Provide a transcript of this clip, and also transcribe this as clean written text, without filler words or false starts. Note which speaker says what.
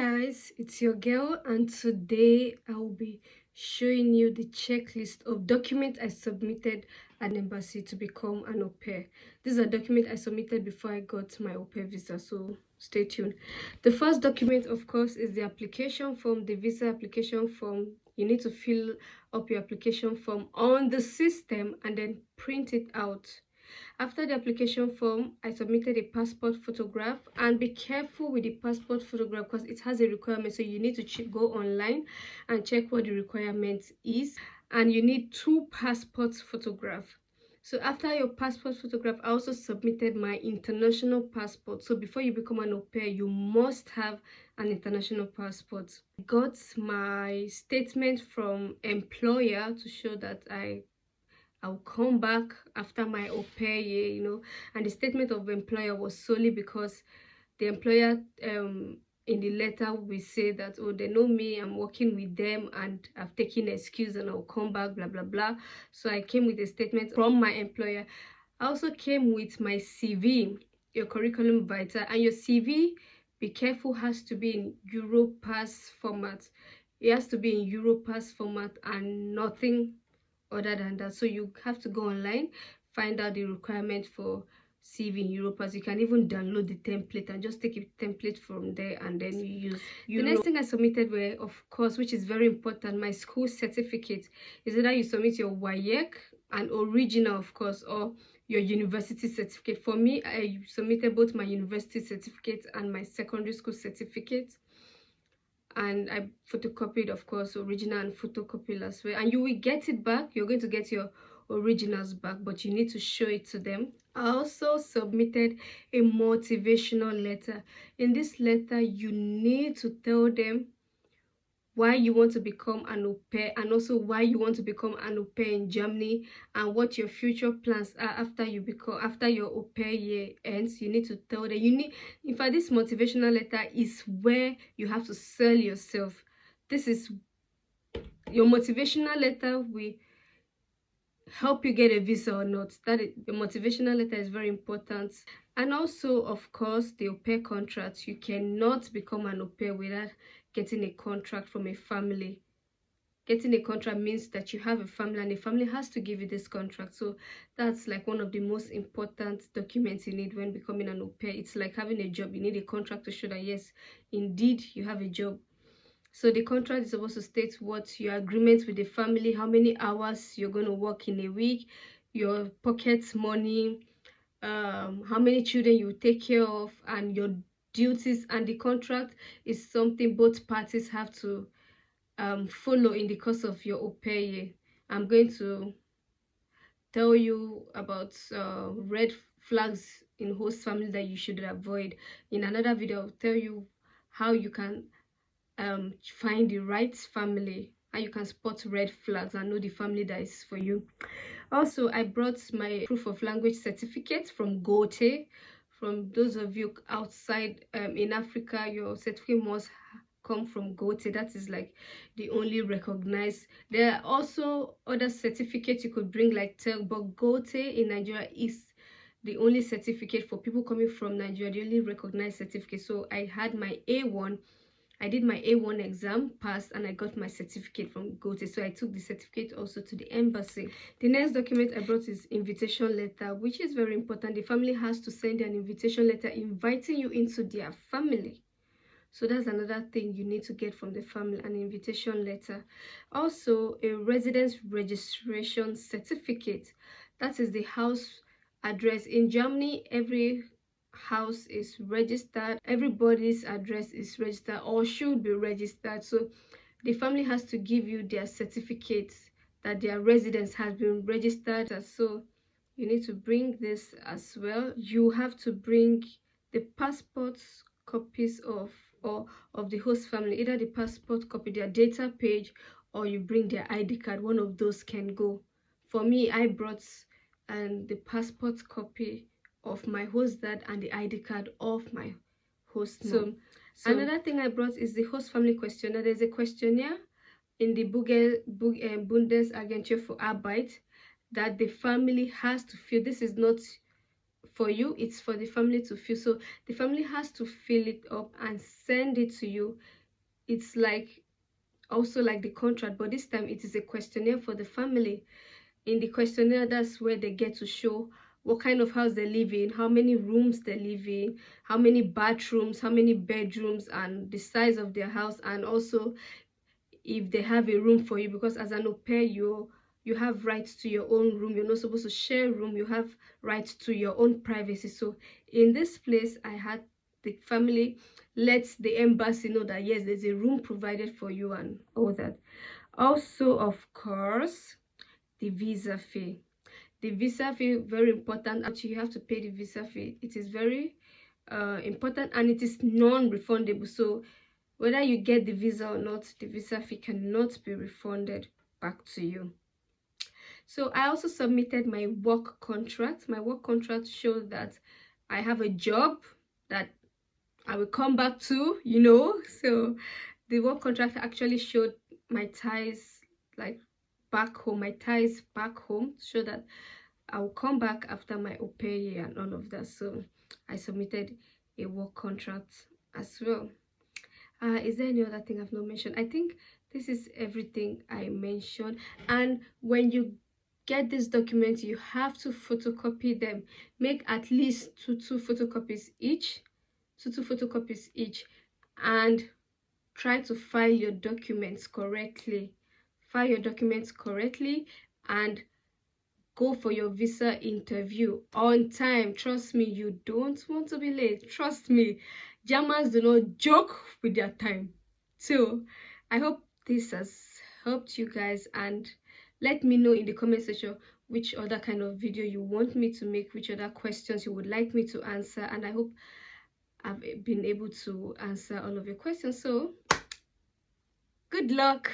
Speaker 1: Guys, it's your girl, and today I will be showing you the checklist of documents I submitted at an embassy to become an au pair. This is a document I submitted before I got my au pair visa, so stay tuned. The first document, of course, is the application form, the visa application form. You need to fill up your application form on the system and then print it out. After the application form, I submitted a passport photograph, and be careful with the passport photograph because it has a requirement, so you need to go online and check what the requirement is, and you need 2 passport photographs. So after your passport photograph, I also submitted my international passport. So before you become an au pair, you must have an international passport. I got my statement from employer to show that I'll come back after my au pair year, and the statement of employer was solely because the employer in the letter will say that, oh, they know me, I'm working with them, and I've taken an excuse and I'll come back, blah blah blah. So I came with a statement from my employer. I also came with my CV, your curriculum vitae, and your CV, be careful, has to be in Europass format. It has to be in Europass format and nothing other than that. So you have to go online, find out the requirement for CV in Europass. You can even download the template and just take a template from there and then you use The next thing I submitted were, of course, which is very important, my school certificate. Is either you submit your WAEC, an original, of course, or your university certificate. For me, I submitted both my university certificate and my secondary school certificate, and I photocopied, of course, original and photocopy as well. And you will get it back. You're going to get your originals back, but you need to show it to them. I also submitted a motivational letter. In this letter, you need to tell them why you want to become an au pair, and also why you want to become an au pair in Germany, and what your future plans are after your au pair year ends. You need to tell them. In fact, this motivational letter is where you have to sell yourself. This is your motivational letter will help you get a visa or not. Your motivational letter is very important. And also, of course, the au pair contract. You cannot become an au pair without getting a contract from a family. Getting a contract means that you have a family, and the family has to give you this contract. So that's like one of the most important documents you need when becoming an au pair. It's like having a job. You need a contract to show that, yes, indeed, you have a job. So the contract is supposed to state what your agreement with the family, how many hours you're going to work in a week, your pocket money, how many children you take care of, and your duties. And the contract is something both parties have to follow in the course of your au pair year. I'm going to tell you about red flags in host family that you should avoid. In another video, I'll tell you how you can find the right family, how you can spot red flags and know the family that is for you. Also, I brought my proof of language certificate from Gote. From those of you outside in Africa, your certificate must come from Gote. That is like the only recognized. There are also other certificates you could bring, like TEL, but Gote in Nigeria is the only certificate for people coming from Nigeria, the only recognized certificate. So I had my A1. I did my A1 exam, passed, and I got my certificate from Gote. So I took the certificate also to the embassy. The next document I brought is invitation letter, which is very important. The family has to send an invitation letter inviting you into their family. So that's another thing you need to get from the family, an invitation letter. Also, a residence registration certificate. That is the house address. In Germany, every house is registered. Everybody's address is registered or should be registered. So the family has to give you their certificate that their residence has been registered. So you need to bring this as well. You have to bring the passports copies of the host family, either the passport copy, their data page, or you bring their ID card. One of those can go. For me, I brought the passport copy of my host dad and the ID card of my host mom. So another thing I brought is the host family questionnaire. There's a questionnaire in the Bundesagentur für Arbeit that the family has to fill. This is not for you, it's for the family to fill. So the family has to fill it up and send it to you. It's like also like the contract, but this time it is a questionnaire for the family. In the questionnaire, that's where they get to show what kind of house they live in, how many rooms they live in, how many bathrooms, how many bedrooms, and the size of their house, and also if they have a room for you, because as an au pair, you have rights to your own room. You're not supposed to share a room. You have rights to your own privacy. So in this place, I had the family let the embassy know that yes, there's a room provided for you and all that. Also, of course, the visa fee. The visa fee, very important. Actually, you have to pay the visa fee. It is very important, and it is non-refundable. So whether you get the visa or not, the visa fee cannot be refunded back to you. So I also submitted my work contract. My work contract shows that I have a job that I will come back to, you know. So the work contract actually showed my ties like back home, my ties back home, to show that I will come back after my au pair year and all of that. So I submitted a work contract as well. Is there any other thing I've not mentioned? I think this is everything I mentioned. And when you get these documents, you have to photocopy them. Make at least two photocopies each, two photocopies each, and try to file your documents correctly. File your documents correctly and go for your visa interview on time. Trust me, you don't want to be late. Trust me, Germans do not joke with their time. So I hope this has helped you guys, and let me know in the comment section which other kind of video you want me to make, which other questions you would like me to answer, and I hope I've been able to answer all of your questions. So good luck.